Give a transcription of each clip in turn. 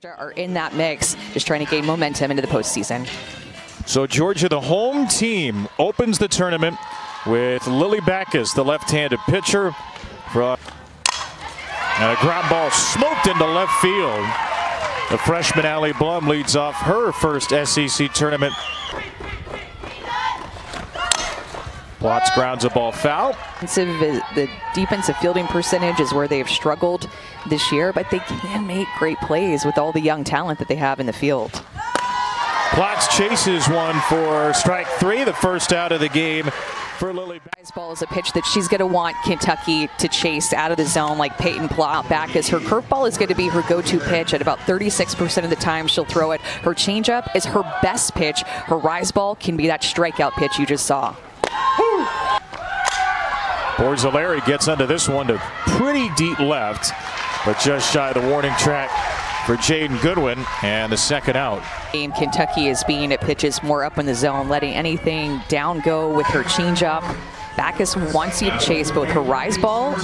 Georgia are in that mix, just trying to gain momentum into the postseason. So Georgia, the home team, opens the tournament with Lily Backus, the left-handed pitcher. And a ground ball smoked into left field. The freshman Allie Blum leads off her first SEC tournament. Plotz grounds a ball foul. The defensive fielding percentage is where they've struggled this year, but they can make great plays with all the young talent that they have in the field. Plotz chases one for strike three, the first out of the game for Lily. This ball is a pitch that she's going to want Kentucky to chase out of the zone like Peyton Plot back, as her curveball is going to be her go-to pitch. At about 36% of the time she'll throw it. Her changeup is her best pitch. Her rise ball can be that strikeout pitch you just saw. Borzilleri gets under this one to pretty deep left, but just shy of the warning track for Jaden Goodwin, and the second out. Kentucky is being at pitches more up in the zone, letting anything down go with her changeup. Backus wants you to chase both her rise ball.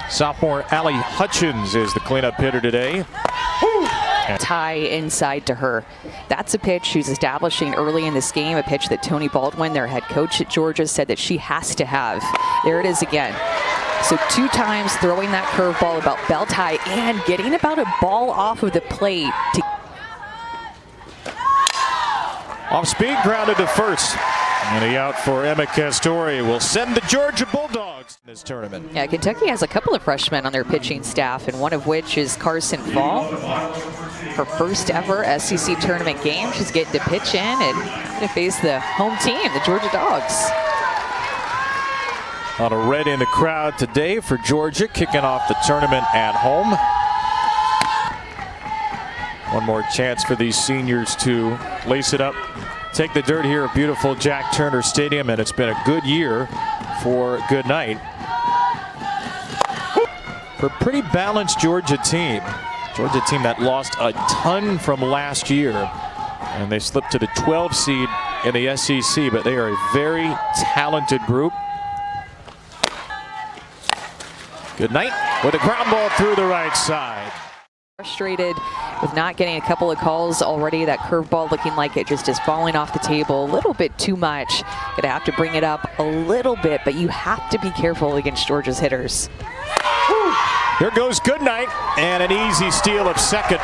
Sophomore Allie Hutchins is the cleanup hitter today. Tie inside to her. That's a pitch she's establishing early in this game, a pitch that Tony Baldwin, their head coach at Georgia, said that she has to have. There it is again. So 2 times throwing that curveball about belt high and getting about a ball off of the plate. Off speed, grounded to first. And the out for Emma Castori will send the Georgia Bulldogs in this tournament. Yeah, Kentucky has a couple of freshmen on their pitching staff, and one of which is Carson Fall. Her first ever SEC tournament game. She's getting to pitch in and to face the home team, the Georgia Dogs. A lot of red in the crowd today for Georgia, kicking off the tournament at home. One more chance for these seniors to lace it up, take the dirt here at beautiful Jack Turner Stadium, and it's been a good year for Goodnight. For a pretty balanced Georgia team. Georgia team that lost a ton from last year, and they slipped to the 12th seed in the SEC, but they are a very talented group. Goodnight with a ground ball through the right side. Frustrated with not getting a couple of calls already. That curveball looking like it just is falling off the table a little bit too much. Gonna have to bring it up a little bit, but you have to be careful against Georgia's hitters. Here goes Goodnight, and an easy steal of second.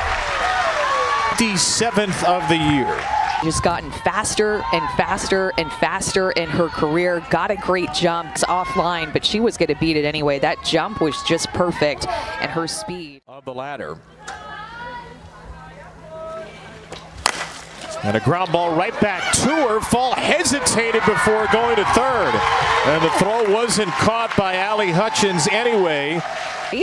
57th of the year. Just gotten faster and faster and faster in her career. Got a great jump. It's offline, but she was going to beat it anyway. That jump was just perfect, and her speed. Of the ladder. And a ground ball right back to her. Fall hesitated before going to third. And the throw wasn't caught by Allie Hutchins anyway.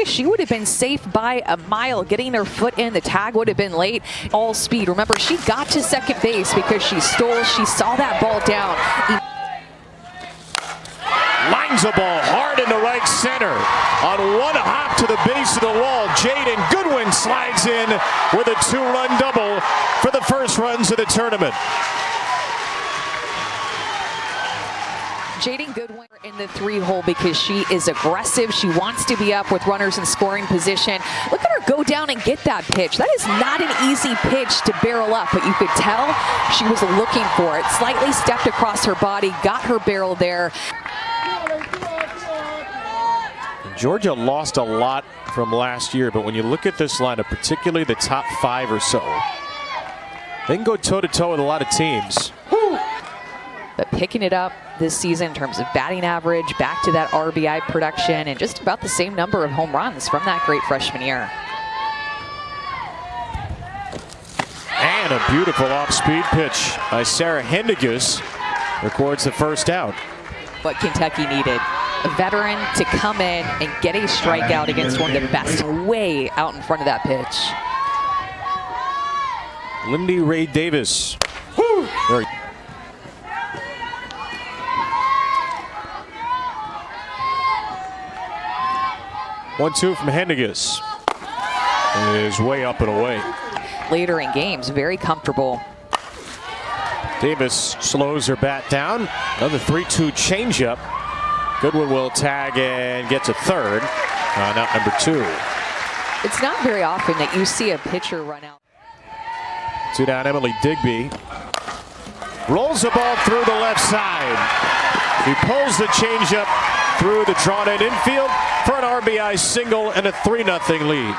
She would have been safe by a mile. Getting her foot in, the tag would have been late. All speed. Remember, she got to second base because she stole. She saw that ball down. Lines the ball hard into right center. On one hop to the base of the wall, Jaden Goodwin slides in with a 2-run double for the first runs of the tournament. Jaden Goodwin in the 3-hole because she is aggressive. She wants to be up with runners in scoring position. Look at her go down and get that pitch. That is not an easy pitch to barrel up, but you could tell she was looking for it. Slightly stepped across her body, got her barrel there. Georgia lost a lot from last year, but when you look at this lineup, particularly the top 5 or so, they can go toe-to-toe with a lot of teams. But picking it up this season in terms of batting average, back to that RBI production, and just about the same number of home runs from that great freshman year. And a beautiful off-speed pitch by Sarah Hendigas records the first out. What Kentucky needed. A veteran to come in and get a strikeout against one of the best, way out in front of that pitch. Lindy Ray Davis. Very 1-2 from Hendigas. Is way up and away. Later in games, very comfortable. Davis slows her bat down. Another 3-2 changeup. Goodwin will tag and get to third on out number 2. It's not very often that you see a pitcher run out. 2 down, Emily Digby. Rolls the ball through the left side. He pulls the changeup through the drawn-in infield for an RBI single and a 3-0 lead.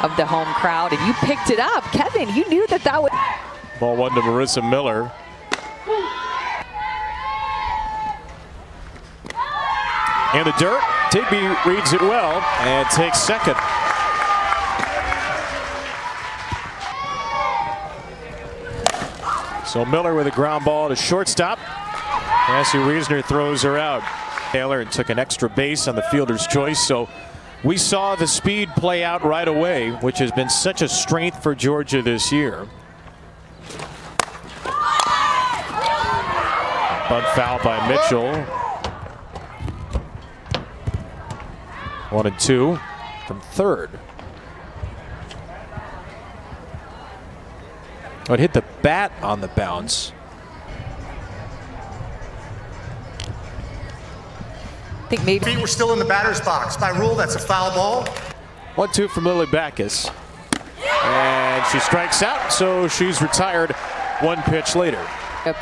Of the home crowd, and you picked it up. Kevin, you knew that would. Ball 1 to Marissa Miller. In the dirt, Digby reads it well and takes second. So Miller with a ground ball to shortstop. Cassie Reisner throws her out. Taylor took an extra base on the fielder's choice, so we saw the speed play out right away, which has been such a strength for Georgia this year. Bunt foul by Mitchell. 1-2 from third. Oh, it hit the bat on the bounce. I think maybe feet were still in the batter's box. By rule, that's a foul ball. 1-2 from Lily Backus. And she strikes out, so she's retired 1 pitch later.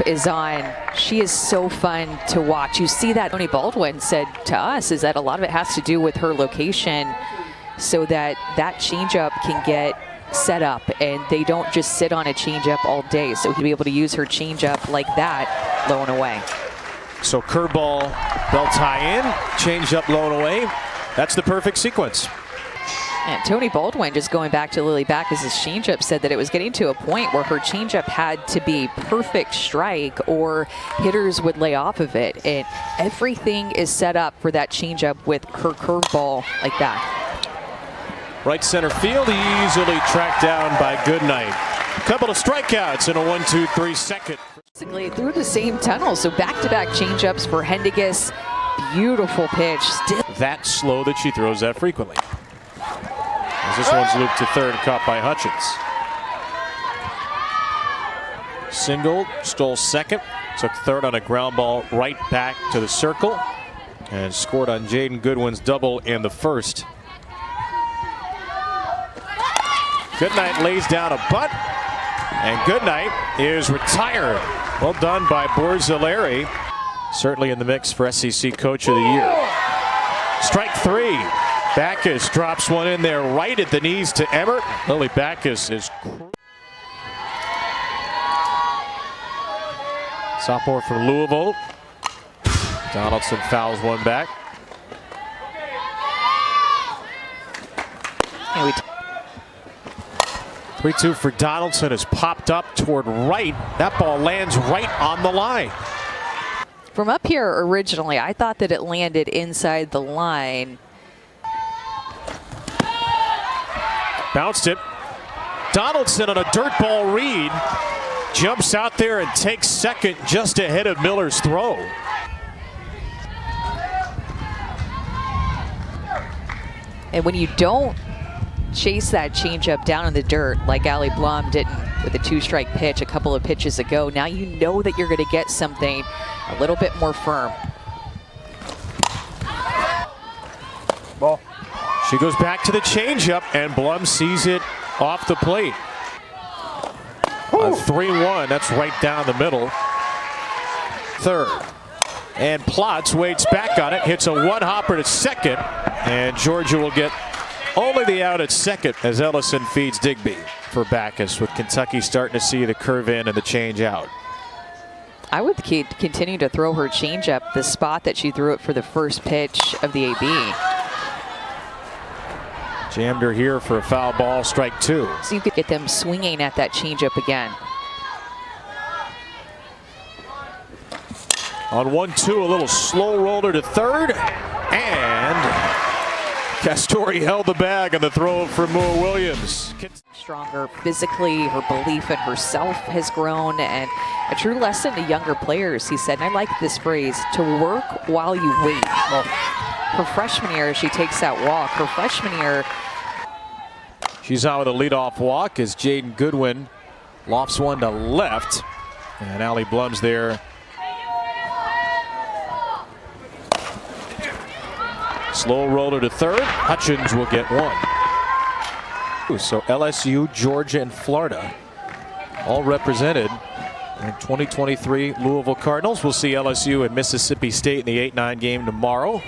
Is on. She is so fun to watch. You see that Tony Baldwin said to us is that a lot of it has to do with her location, so that changeup can get set up and they don't just sit on a changeup all day. So he'll be able to use her changeup like that, low and away. So curveball, they'll tie in, changeup low and away. That's the perfect sequence. And Tony Baldwin, just going back to Lily Backus' changeup, said that it was getting to a point where her changeup had to be perfect strike or hitters would lay off of it. And everything is set up for that changeup with her curveball like that. Right center field, easily tracked down by Goodnight. Couple of strikeouts in a 1-2-3 second. Basically through the same tunnel, so back-to-back changeups for Hendiges. Beautiful pitch. Still that slow that she throws that frequently. As this one's looped to third, caught by Hutchins. Single, stole second, took third on a ground ball right back to the circle, and scored on Jaden Goodwin's double in the first. Goodnight lays down a bunt, and Goodnight is retired. Well done by Borzilleri. Certainly in the mix for SEC Coach of the Year. Strike 3. Backus drops one in there right at the knees to Emmert. Lily Backus is sophomore from Louisville. Donaldson fouls one back. 3-2 for Donaldson is popped up toward right. That ball lands right on the line. From up here originally, I thought that it landed inside the line. Bounced it. Donaldson on a dirt ball read. Jumps out there and takes second just ahead of Miller's throw. And when you don't chase that changeup down in the dirt like Allie Blum did with a 2-strike pitch a couple of pitches ago, now you know that you're going to get something a little bit more firm. Ball. She goes back to the changeup, and Blum sees it off the plate. A 3-1, that's right down the middle. Third. And Plotz waits back on it, hits a one-hopper to second, and Georgia will get only the out at second as Ellison feeds Digby for Backus, with Kentucky starting to see the curve in and the change out. I would continue to throw her changeup the spot that she threw it for the first pitch of the AB. Jammed her here for a foul ball, strike 2. So you could get them swinging at that changeup again. On 1-2, a little slow roller to third, and Castori held the bag on the throw for Moore Williams. Stronger physically, her belief in herself has grown, and a true lesson to younger players, he said, and I like this phrase, to work while you wait. Well, her freshman year, she takes that walk. Her freshman year, she's on with a leadoff walk as Jaden Goodwin lofts one to left, and Allie Blum's there. Slow roller to third. Hutchins will get one. So LSU, Georgia, and Florida all represented in 2023 Louisville Cardinals. We'll see LSU and Mississippi State in the 8-9 game tomorrow.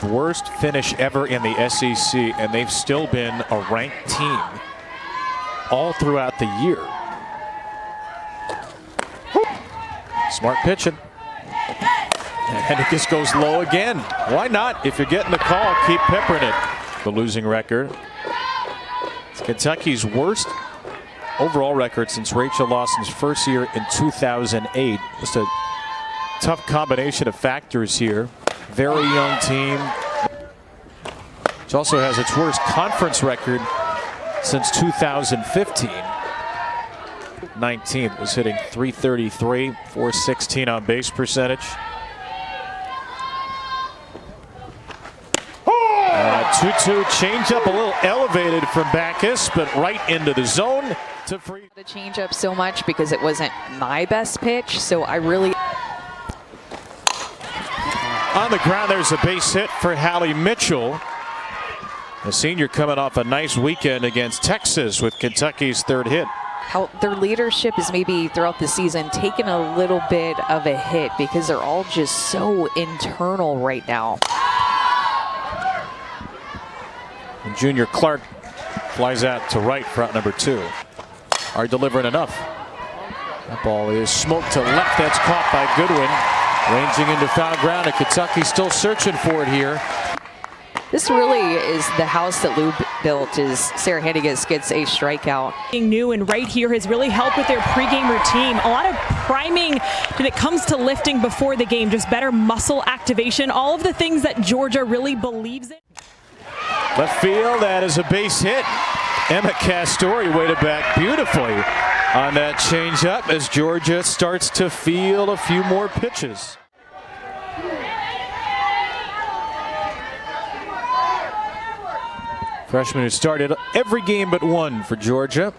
Worst finish ever in the SEC, and they've still been a ranked team all throughout the year. Smart pitching. And it just goes low again. Why not? If you're getting the call, keep peppering it. The losing record. It's Kentucky's worst overall record since Rachel Lawson's first year in 2008. Just a tough combination of factors here. Very young team. Which also has its worst conference record since 2015. 19th was hitting .333, .416 on base percentage. 2-2 changeup, a little elevated from Backus, but right into the zone to free. The changeup so much because it wasn't my best pitch, so I really. On the ground, there's a base hit for Hallie Mitchell. The senior coming off a nice weekend against Texas with Kentucky's third hit. How their leadership is maybe throughout the season taking a little bit of a hit because they're all just so internal right now. And Junior Clark flies out to right, front number 2. Are delivering enough. That ball is smoked to left. That's caught by Goodwin. Ranging into foul ground, and Kentucky still searching for it here. This really is the house that Lou built. Is Sarah Henniges gets a strikeout. Being new and right here has really helped with their pregame routine. A lot of priming when it comes to lifting before the game, just better muscle activation, all of the things that Georgia really believes in. Left field, that is a base hit. Emma Castori waited back beautifully on that changeup as Georgia starts to field a few more pitches. Freshman who started every game but one for Georgia.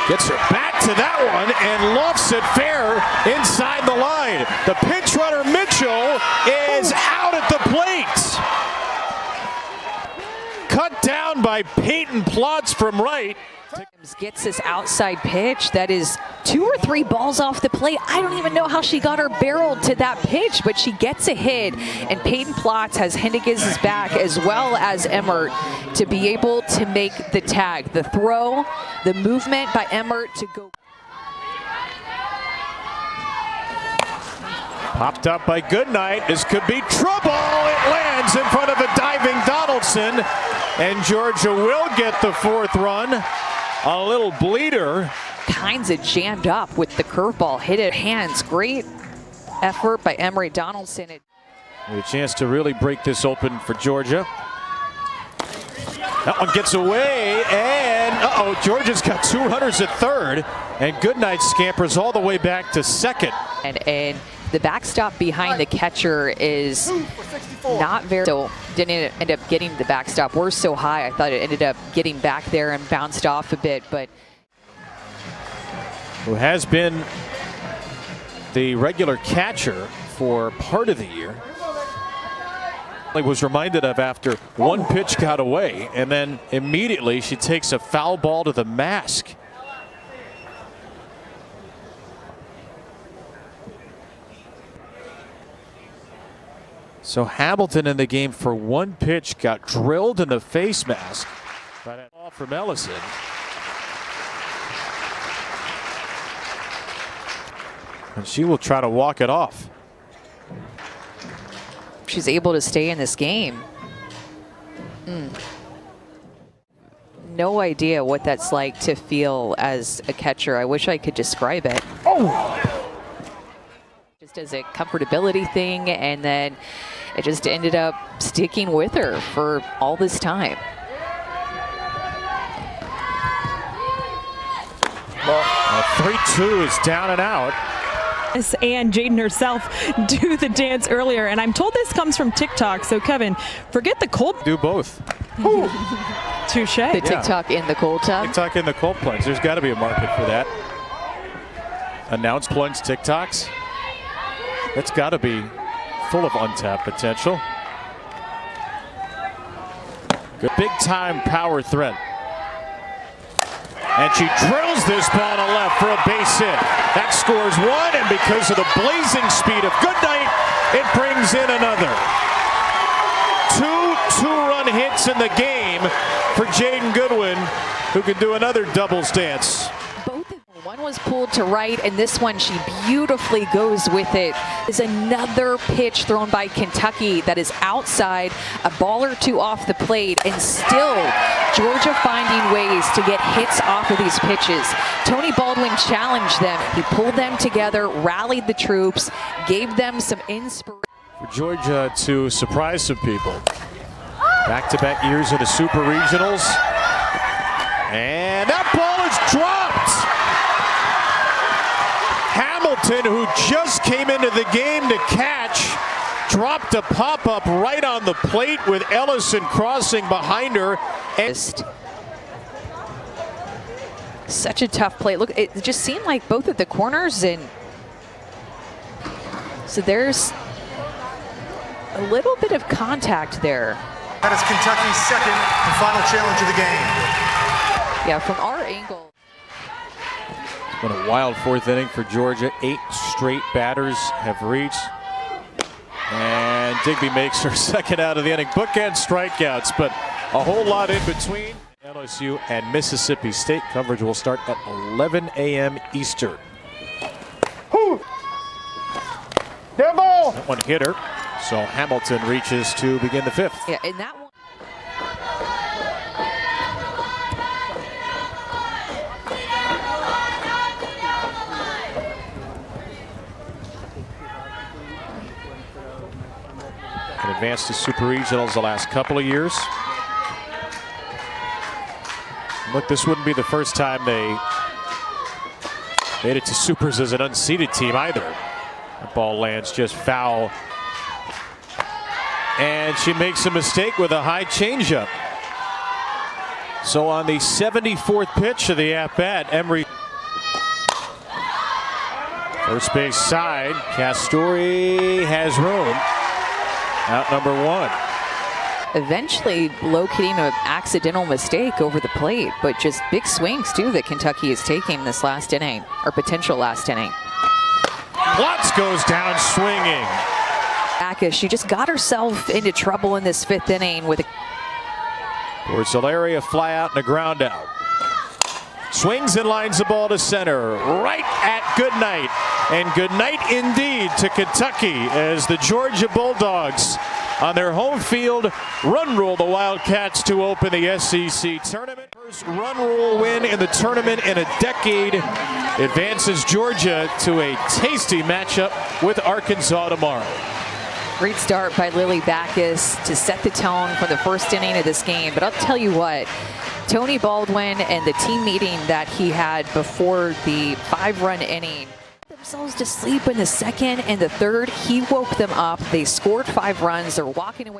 Gets her back to that one and lofts it fair inside the line. The pinch runner Mitchell is out at the plate. Cut down by Peyton Plotz from right. Gets this outside pitch that is 2 or 3 balls off the plate. I don't even know how she got her barreled to that pitch, but she gets a hit, and Peyton Plotz has Henniges' back as well as Emmert to be able to make the tag. The throw, the movement by Emmert to go. Popped up by Goodnight. This could be trouble. It lands in front of a diving Donaldson, and Georgia will get the 4th run. A little bleeder. Kinds of jammed up with the curveball. Hit it hands. Great effort by Emory Donaldson. A chance to really break this open for Georgia. That one gets away, and Georgia's got 2 runners at third, and Goodnight scampers all the way back to second. And the backstop behind the catcher is not very, so didn't end up getting the backstop. We're so high, I thought it ended up getting back there and bounced off a bit, but. Who has been the regular catcher for part of the year. I was reminded of after one pitch got away, and then immediately she takes a foul ball to the mask. So Hamilton in the game for one pitch got drilled in the face mask by that ball from Ellison. And she will try to walk it off. She's able to stay in this game. No idea what that's like to feel as a catcher. I wish I could describe it. Just as a comfortability thing, and then it just ended up sticking with her for all this time. Well, 3-2 is down and out. And Jaden herself do the dance earlier, and I'm told this comes from TikTok, so Kevin, forget the cold. Do both. Touche. The TikTok in the cold tub. TikTok in the cold plunge. There's got to be a market for that. Announced plunge TikToks. That's got to be full of untapped potential. Good big-time power threat. And she drills this ball to left for a base hit. That scores one, and because of the blazing speed of Goodnight, it brings in another. Two-run hits in the game for Jaden Goodwin, who can do another doubles dance. Both of them. One was pulled to right, and this one she beautifully goes with it. Is another pitch thrown by Kentucky that is outside, a ball or two off the plate, and still Georgia finding ways to get hits off of these pitches. Tony Baldwin challenged them. He pulled them together, rallied the troops, gave them some inspiration. For Georgia to surprise some people. Back-to-back years in the Super Regionals. And that ball is dropped. Hamilton, who just came into the game to catch, dropped a pop-up right on the plate with Ellison crossing behind her. And such a tough play. Look, it just seemed like both at the corners, and so there's a little bit of contact there. That is Kentucky's second and final challenge of the game. Yeah, from our angle. It's been a wild fourth inning for Georgia. 8 straight batters have reached. And Digby makes her second out of the inning. Bookend strikeouts, but a whole lot in between. LSU and Mississippi State. Coverage will start at 11 a.m. Eastern. That one hit her. So Hamilton reaches to begin the fifth. Yeah, and that one. And advanced to Super Regionals the last couple of years. Look, this wouldn't be the first time they made it to Supers as an unseeded team either. The ball lands just foul. And she makes a mistake with a high changeup. So on the 74th pitch of the at-bat, Emery. First base side, Castori has room. Out number one. Eventually locating an accidental mistake over the plate, but just big swings too that Kentucky is taking this last inning, or potential last inning. Watts goes down swinging. Backus, she just got herself into trouble in this fifth inning with a Porcelaria fly out and a ground out. Swings and lines the ball to center, right at Goodnight. And Goodnight indeed to Kentucky as the Georgia Bulldogs on their home field run rule the Wildcats to open the SEC tournament. First run rule win in the tournament in a decade advances Georgia to a tasty matchup with Arkansas tomorrow. great start by Lily Backus to set the tone for the first inning of this game. But I'll tell you what, Tony Baldwin and the team meeting that he had before the 5-run inning themselves to sleep in the second and the third. He woke them up. They scored 5 runs. They're walking away.